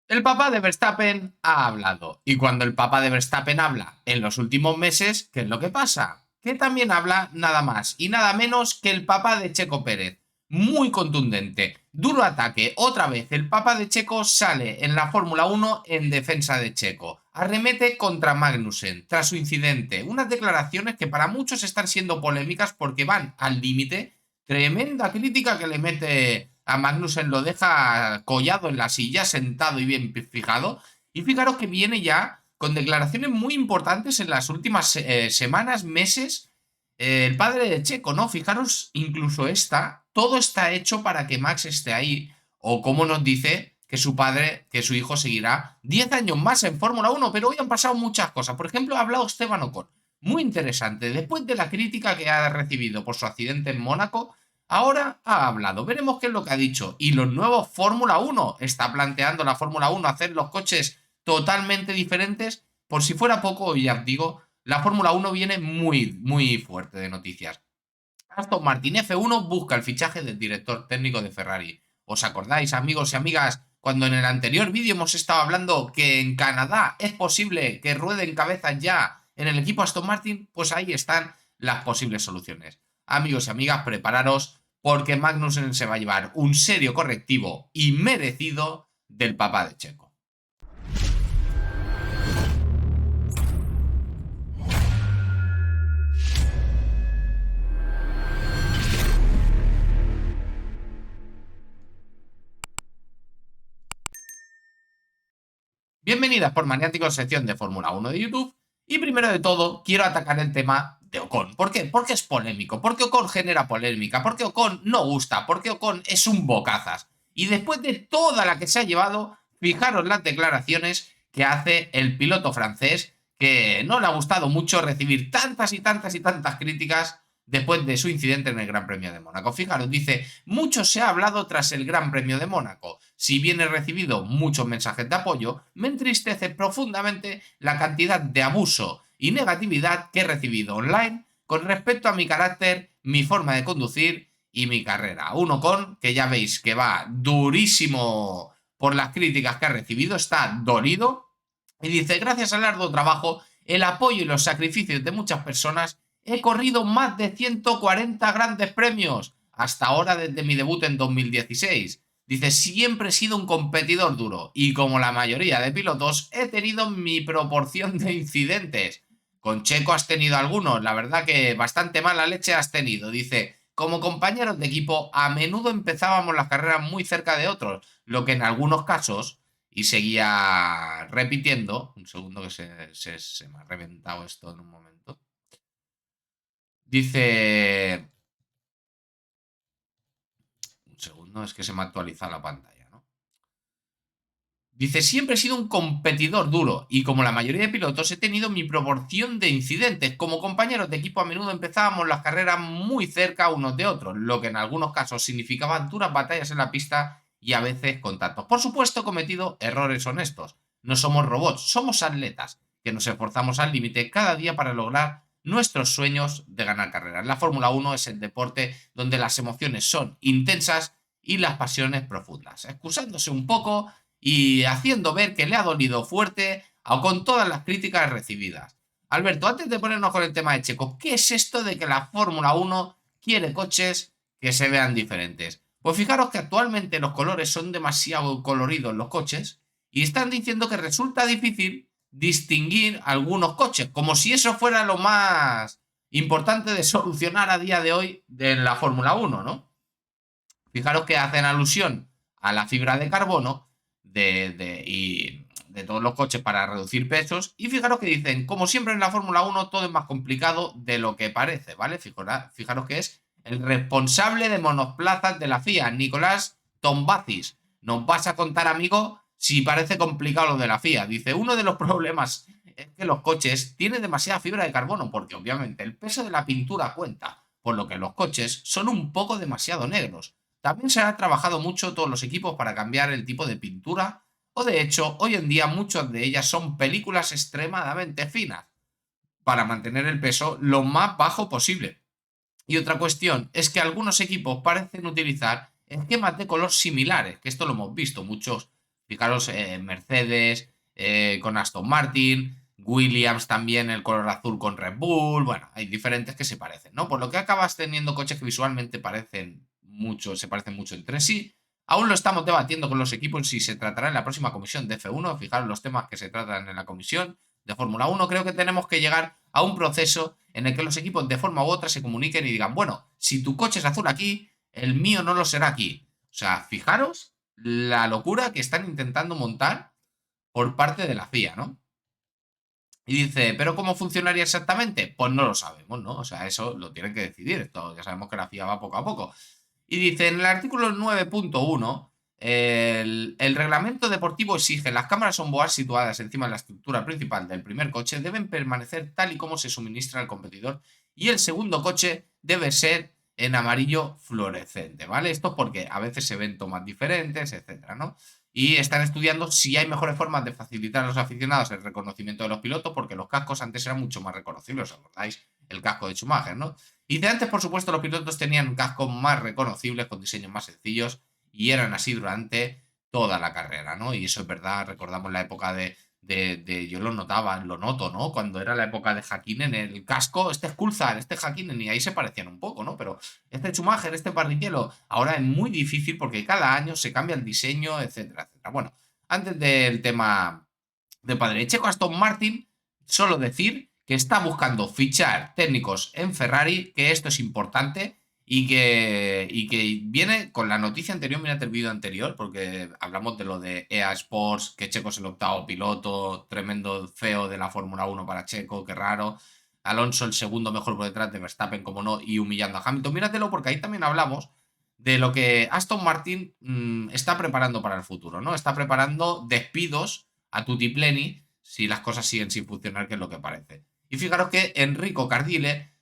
El papá de Verstappen ha hablado. Y cuando el papá de Verstappen habla en los últimos meses, ¿qué es lo que pasa? Que también habla nada más y nada menos que el papá de Checo Pérez. Muy contundente. Duro ataque. Otra vez el papá de Checo sale en la Fórmula 1 en defensa de Checo. Arremete contra Magnussen tras su incidente. Unas declaraciones que para muchos están siendo polémicas porque van al límite. Tremenda crítica que le mete a Magnussen, lo deja collado en la silla, sentado y bien fijado. Y fijaros que viene ya con declaraciones muy importantes en las últimas semanas, meses. El padre de Checo, ¿no? Fijaros, incluso todo está hecho para que Max esté ahí. O como nos dice que su padre, que su hijo seguirá 10 años más en Fórmula 1, pero hoy han pasado muchas cosas. Por ejemplo, ha hablado Esteban Ocon. Muy interesante. Después de la crítica que ha recibido por su accidente en Mónaco, ahora ha hablado. Veremos qué es lo que ha dicho. Y los nuevos Fórmula 1. Está planteando la Fórmula 1 hacer los coches totalmente diferentes. Por si fuera poco, ya os digo, la Fórmula 1 viene muy, muy fuerte de noticias. Aston Martin F1 busca el fichaje del director técnico de Ferrari. ¿Os acordáis, amigos y amigas, cuando en el anterior vídeo hemos estado hablando que en Canadá es posible que rueden cabezas ya en el equipo Aston Martin? Pues ahí están las posibles soluciones. Amigos y amigas, prepararos porque Magnussen se va a llevar un serio correctivo y merecido del papá de Checo. Bienvenidas por Maniáticos, sección de Fórmula 1 de YouTube. Y primero de todo, quiero atacar el tema de Ocon. ¿Por qué? Porque es polémico, porque Ocon genera polémica, porque Ocon no gusta, porque Ocon es un bocazas. Y después de toda la que se ha llevado, fijaros las declaraciones que hace el piloto francés, que no le ha gustado mucho recibir tantas y tantas y tantas críticas después de su incidente en el Gran Premio de Mónaco. Fijaros, dice, mucho se ha hablado tras el Gran Premio de Mónaco. Si bien he recibido muchos mensajes de apoyo, me entristece profundamente la cantidad de abuso y negatividad que he recibido online con respecto a mi carácter, mi forma de conducir y mi carrera. Uno con que ya veis que va durísimo por las críticas que ha recibido, está dolido y dice, gracias al arduo trabajo, el apoyo y los sacrificios de muchas personas, he corrido más de 140 grandes premios hasta ahora desde mi debut en 2016. Dice, siempre he sido un competidor duro y como la mayoría de pilotos he tenido mi proporción de incidentes. Con Checo has tenido algunos, la verdad que bastante mala leche has tenido. Dice, como compañeros de equipo a menudo empezábamos las carreras muy cerca de otros, lo que en algunos casos, y seguía repitiendo, un segundo que se me ha reventado esto en un momento. Dice, un segundo, es que se me ha actualizado la pantalla, ¿no? Dice, siempre he sido un competidor duro y como la mayoría de pilotos he tenido mi proporción de incidentes. Como compañeros de equipo a menudo empezábamos las carreras muy cerca unos de otros, lo que en algunos casos significaba duras batallas en la pista y a veces contactos. Por supuesto he cometido errores honestos. No somos robots, somos atletas que nos esforzamos al límite cada día para lograr nuestros sueños de ganar carreras. La Fórmula 1 es el deporte donde las emociones son intensas y las pasiones profundas. Excusándose un poco y haciendo ver que le ha dolido fuerte o con todas las críticas recibidas. Alberto, antes de ponernos con el tema de Checo, ¿qué es esto de que la Fórmula 1 quiere coches que se vean diferentes? Pues fijaros que actualmente los colores son demasiado coloridos en los coches y están diciendo que resulta difícil distinguir algunos coches, como si eso fuera lo más importante de solucionar a día de hoy en la Fórmula 1, ¿no? Fijaros que hacen alusión a la fibra de carbono y de todos los coches para reducir pesos. Y fijaros que dicen, como siempre en la Fórmula 1, todo es más complicado de lo que parece, ¿vale? Fijaros que es el responsable de monoplazas de la FIA, Nicolás Tombazis. Nos vas a contar, amigo, si parece complicado lo de la FIA. Dice, uno de los problemas es que los coches tienen demasiada fibra de carbono, porque obviamente el peso de la pintura cuenta, por lo que los coches son un poco demasiado negros. También se ha trabajado mucho todos los equipos para cambiar el tipo de pintura, o de hecho, hoy en día muchas de ellas son películas extremadamente finas, para mantener el peso lo más bajo posible. Y otra cuestión es que algunos equipos parecen utilizar esquemas de color similares, que esto lo hemos visto, muchos Fijaros, Mercedes con Aston Martin, Williams también el color azul con Red Bull. Bueno, hay diferentes que se parecen, ¿no? Por lo que acabas teniendo coches que visualmente se parecen mucho entre sí. Aún lo estamos debatiendo con los equipos si se tratará en la próxima comisión de F1. Fijaros los temas que se tratan en la comisión de Fórmula 1. Creo que tenemos que llegar a un proceso en el que los equipos de forma u otra se comuniquen y digan, bueno, si tu coche es azul aquí, el mío no lo será aquí. O sea, fijaros la locura que están intentando montar por parte de la FIA, ¿no? Y dice, ¿pero cómo funcionaría exactamente? Pues no lo sabemos, ¿no? O sea, eso lo tienen que decidir. Esto ya sabemos que la FIA va poco a poco. Y dice, en el artículo 9.1, el reglamento deportivo exige las cámaras onboard situadas encima de la estructura principal del primer coche deben permanecer tal y como se suministra al competidor y el segundo coche debe ser en amarillo fluorescente, ¿vale? Esto porque a veces se ven tomas diferentes, etcétera, ¿no? Y están estudiando si hay mejores formas de facilitar a los aficionados el reconocimiento de los pilotos, porque los cascos antes eran mucho más reconocibles, ¿os acordáis? El casco de Schumacher, ¿no? Y de antes, por supuesto, los pilotos tenían cascos más reconocibles, con diseños más sencillos, y eran así durante toda la carrera, ¿no? Y eso es verdad, recordamos la época yo lo notaba, lo noto, ¿no? Cuando era la época de Häkkinen, el casco, este es Coulthard, este es Häkkinen, y ahí se parecían un poco, ¿no? Pero este Schumacher, este Barrichello, ahora es muy difícil porque cada año se cambia el diseño, etcétera, etcétera. Bueno, antes del tema de padre Checo, Aston Martin, solo decir que está buscando fichar técnicos en Ferrari, que esto es importante y que viene con la noticia anterior, mirad el vídeo anterior, porque hablamos de lo de EA Sports, que Checo es el octavo piloto, tremendo feo de la Fórmula 1 para Checo, qué raro. Alonso el segundo mejor por detrás de Verstappen, como no, y humillando a Hamilton. Míratelo porque ahí también hablamos de lo que Aston Martin está preparando para el futuro, ¿no? Está preparando despidos a tutipleni si las cosas siguen sin funcionar, que es lo que parece. Y fijaros que Enrico Cardile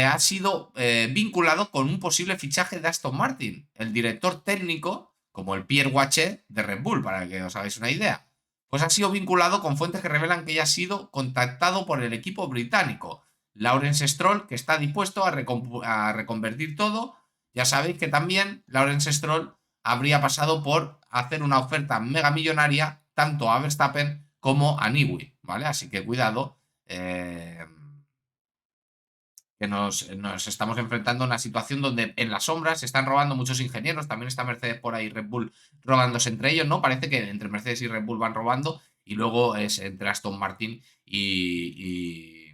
ha sido vinculado con un posible fichaje de Aston Martin, el director técnico, como el Pierre Wache de Red Bull, para que os hagáis una idea. Pues ha sido vinculado con fuentes que revelan que ya ha sido contactado por el equipo británico, Lawrence Stroll, que está dispuesto a reconvertir todo. Ya sabéis que también Lawrence Stroll habría pasado por hacer una oferta mega millonaria tanto a Verstappen como a Newey, ¿vale? Así que cuidado, que nos estamos enfrentando a una situación donde en las sombras se están robando muchos ingenieros, también está Mercedes por ahí, Red Bull robándose entre ellos, ¿no? Parece que entre Mercedes y Red Bull van robando y luego es entre Aston Martin y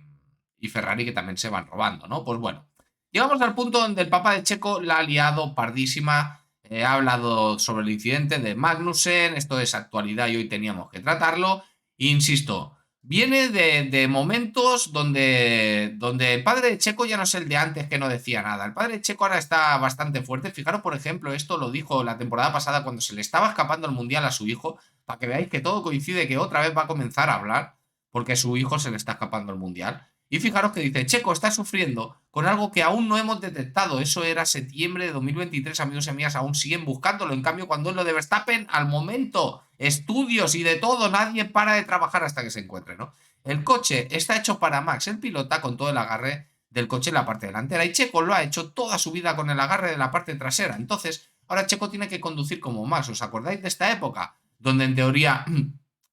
Ferrari que también se van robando, ¿no? Pues bueno, llegamos al punto donde el papá de Checo la ha liado pardísima, ha hablado sobre el incidente de Magnussen, esto es actualidad y hoy teníamos que tratarlo, insisto. Viene de momentos donde el padre de Checo ya no es el de antes que no decía nada. El padre de Checo ahora está bastante fuerte. Fijaros, por ejemplo, esto lo dijo la temporada pasada cuando se le estaba escapando el mundial a su hijo, para que veáis que todo coincide que otra vez va a comenzar a hablar porque a su hijo se le está escapando el mundial. Y fijaros que dice, Checo está sufriendo con algo que aún no hemos detectado. Eso era septiembre de 2023, amigos y amigas, aún siguen buscándolo. En cambio, cuando es lo de Verstappen, al momento, estudios y de todo, nadie para de trabajar hasta que se encuentre, ¿no? El coche está hecho para Max, el pilota, con todo el agarre del coche en la parte delantera. Y Checo lo ha hecho toda su vida con el agarre de la parte trasera. Entonces, ahora Checo tiene que conducir como Max. ¿Os acordáis de esta época? Donde en teoría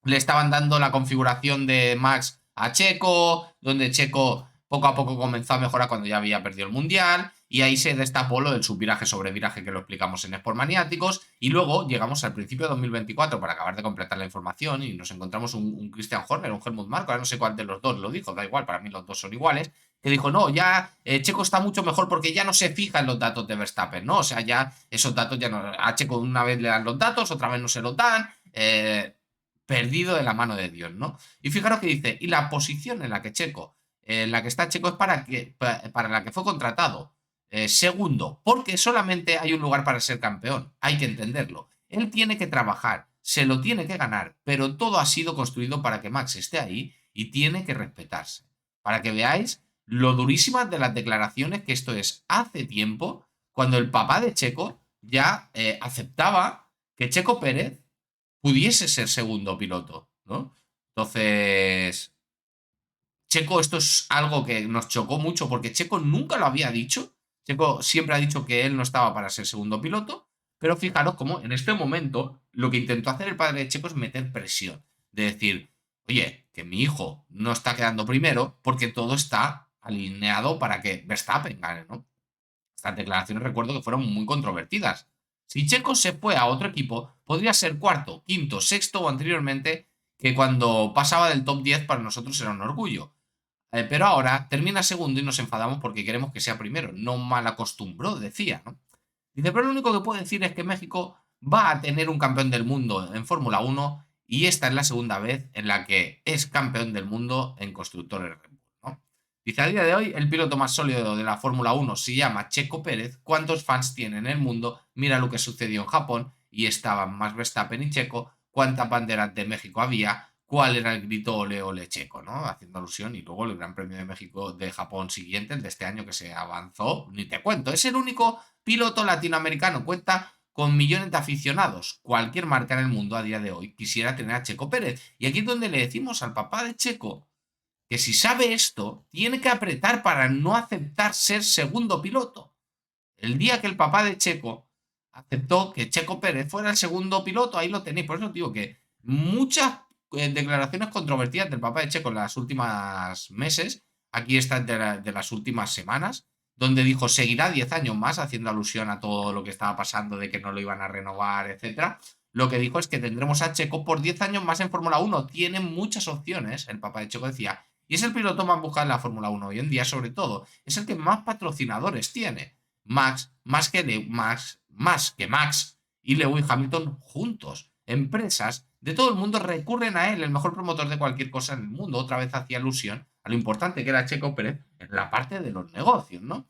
le estaban dando la configuración de Max a Checo, donde Checo poco a poco comenzó a mejorar cuando ya había perdido el mundial, y ahí se destapó lo del subviraje sobre viraje que lo explicamos en Sport Maniáticos, y luego llegamos al principio de 2024 para acabar de completar la información y nos encontramos un Christian Horner, un Helmut Marko, ahora no sé cuál de los dos lo dijo, da igual, para mí los dos son iguales, que dijo, no, ya Checo está mucho mejor porque ya no se fija en los datos de Verstappen, ¿no? O sea, ya esos datos ya no... A Checo una vez le dan los datos, otra vez no se los dan, perdido de la mano de Dios, ¿no? Y fijaros que dice, y la posición en la que Checo, en la que está Checo es para la que fue contratado. Segundo, porque solamente hay un lugar para ser campeón, hay que entenderlo. Él tiene que trabajar, se lo tiene que ganar, pero todo ha sido construido para que Max esté ahí y tiene que respetarse. Para que veáis lo durísimas de las declaraciones que esto es hace tiempo, cuando el papá de Checo ya aceptaba que Checo Pérez pudiese ser segundo piloto, ¿no? Entonces, Checo, esto es algo que nos chocó mucho porque Checo nunca lo había dicho. Checo siempre ha dicho que él no estaba para ser segundo piloto, Pero fijaros cómo en este momento lo que intentó hacer el padre de Checo es meter presión. De decir, oye, que mi hijo no está quedando primero porque todo está alineado para que Verstappen gane, ¿no? Estas declaraciones recuerdo que fueron muy controvertidas. Si Checo se fue a otro equipo, podría ser cuarto, quinto, sexto o anteriormente, que cuando pasaba del top 10 para nosotros era un orgullo. Pero ahora termina segundo y nos enfadamos porque queremos que sea primero. No mal acostumbró, decía, ¿no? Dice, pero lo único que puedo decir es que México va a tener un campeón del mundo en Fórmula 1 y esta es la segunda vez en la que es campeón del mundo en constructores Red Bull, ¿no? Dice, a día de hoy el piloto más sólido de la Fórmula 1 se llama Checo Pérez. ¿Cuántos fans tiene en el mundo? Mira lo que sucedió en Japón y estaban más Verstappen y Checo. ¿Cuántas banderas de México había? ¿Cuál era el grito ole ole Checo, ¿no? Haciendo alusión y luego el Gran Premio de México de Japón siguiente, el de este año que se avanzó, ni te cuento. Es el único piloto latinoamericano, cuenta con millones de aficionados. Cualquier marca en el mundo a día de hoy quisiera tener a Checo Pérez. Y aquí es donde le decimos al papá de Checo que si sabe esto, tiene que apretar para no aceptar ser segundo piloto. El día que el papá de Checo aceptó que Checo Pérez fuera el segundo piloto, ahí lo tenéis. Por eso digo que muchas declaraciones controvertidas del papá de Checo en las últimas meses, aquí están de las últimas semanas, donde dijo seguirá 10 años más, haciendo alusión a todo lo que estaba pasando, de que no lo iban a renovar, etcétera. Lo que dijo es que tendremos a Checo por 10 años más en Fórmula 1. Tiene muchas opciones, el papá de Checo decía, y es el piloto más buscado en la Fórmula 1 hoy en día, sobre todo. Es el que más patrocinadores tiene. Más que Max y Lewis Hamilton juntos. Empresas de todo el mundo recurren a él, el mejor promotor de cualquier cosa en el mundo. Otra vez hacía alusión a lo importante que era Checo Pérez en la parte de los negocios, ¿no?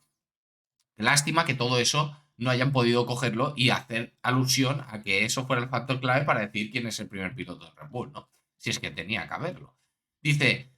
Lástima que todo eso no hayan podido cogerlo y hacer alusión a que eso fuera el factor clave para decir quién es el primer piloto de Red Bull, ¿no? Si es que tenía que haberlo. Dice,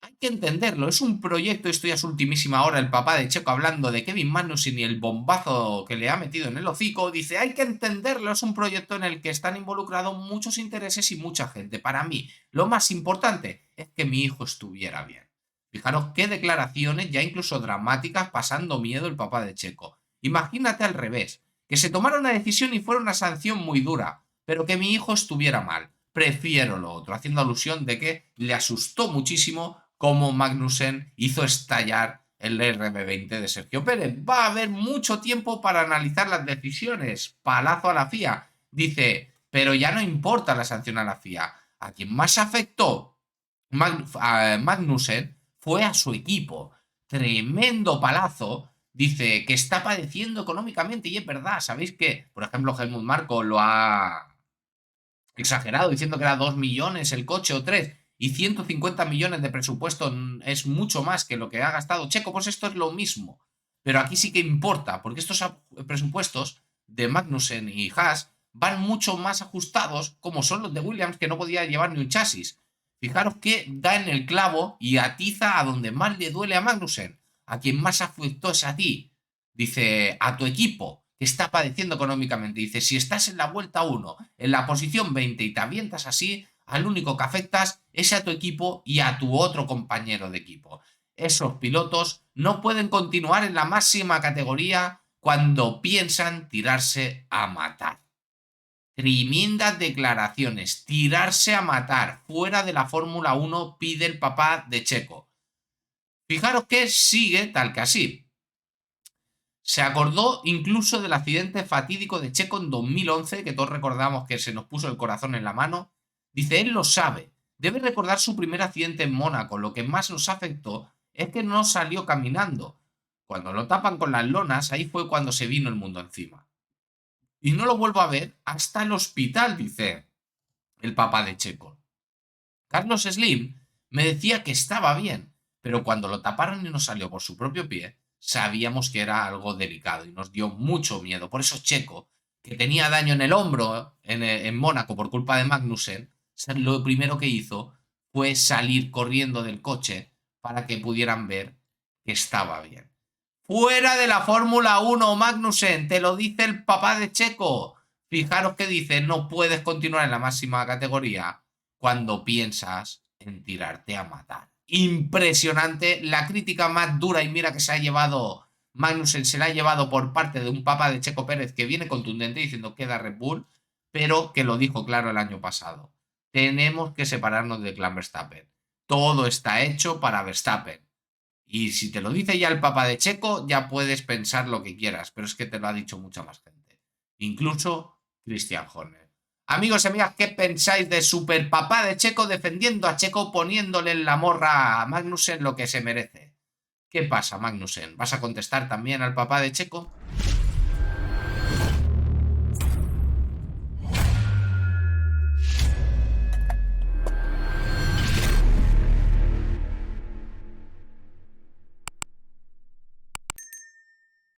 hay que entenderlo, es un proyecto, esto ya es ultimísima hora, el papá de Checo hablando de Kevin Magnussen y el bombazo que le ha metido en el hocico, dice, hay que entenderlo, es un proyecto en el que están involucrados muchos intereses y mucha gente. Para mí, lo más importante es que mi hijo estuviera bien. Fijaros qué declaraciones, ya incluso dramáticas, pasando miedo el papá de Checo. Imagínate al revés, que se tomara una decisión y fuera una sanción muy dura, pero que mi hijo estuviera mal. Prefiero lo otro, haciendo alusión de que le asustó muchísimo cómo Magnussen hizo estallar el RB20 de Sergio Pérez. Va a haber mucho tiempo para analizar las decisiones. Palazo a la FIA. Dice, pero ya no importa la sanción a la FIA. A quien más afectó a Magnussen fue a su equipo. Tremendo palazo. Dice que está padeciendo económicamente y es verdad. ¿Sabéis que, por ejemplo, Helmut Marko lo ha exagerado diciendo que era 2 millones el coche o 3 y 150 millones de presupuesto es mucho más que lo que ha gastado Checo? Pues esto es lo mismo. Pero aquí sí que importa, porque estos presupuestos de Magnussen y Haas van mucho más ajustados como son los de Williams, que no podía llevar ni un chasis. Fijaros que da en el clavo y atiza a donde más le duele a Magnussen. A quien más afectó es a ti. Dice, a tu equipo, que está padeciendo económicamente. Dice, si estás en la vuelta 1, en la posición 20 y te avientas así, al único que afectas es a tu equipo y a tu otro compañero de equipo. Esos pilotos no pueden continuar en la máxima categoría cuando piensan tirarse a matar. Tremendas declaraciones. Tirarse a matar fuera de la Fórmula 1 pide el papá de Checo. Fijaros que sigue tal que así. Se acordó incluso del accidente fatídico de Checo en 2011, que todos recordamos que se nos puso el corazón en la mano. Dice, él lo sabe. Debe recordar su primer accidente en Mónaco. Lo que más nos afectó es que no salió caminando. Cuando lo tapan con las lonas, ahí fue cuando se vino el mundo encima. Y no lo vuelvo a ver hasta el hospital, dice el papá de Checo. Carlos Slim me decía que estaba bien, pero cuando lo taparon y no salió por su propio pie, sabíamos que era algo delicado y nos dio mucho miedo. Por eso Checo, que tenía daño en el hombro en Mónaco por culpa de Magnussen, lo primero que hizo fue salir corriendo del coche para que pudieran ver que estaba bien. Fuera de la Fórmula 1, Magnussen, te lo dice el papá de Checo. Fijaros que dice, no puedes continuar en la máxima categoría cuando piensas en tirarte a matar. Impresionante, la crítica más dura y mira que se ha llevado Magnussen se la ha llevado por parte de un papá de Checo Pérez que viene contundente diciendo queda Red Bull, pero que lo dijo claro el año pasado. Tenemos que separarnos del clan Verstappen. Todo está hecho para Verstappen. Y si te lo dice ya el papá de Checo, ya puedes pensar lo que quieras, pero es que te lo ha dicho mucha más gente. Incluso Christian Horner. Amigos y amigas, ¿qué pensáis de super papá de Checo defendiendo a Checo poniéndole en la morra a Magnussen lo que se merece? ¿Qué pasa, Magnussen? ¿Vas a contestar también al papá de Checo?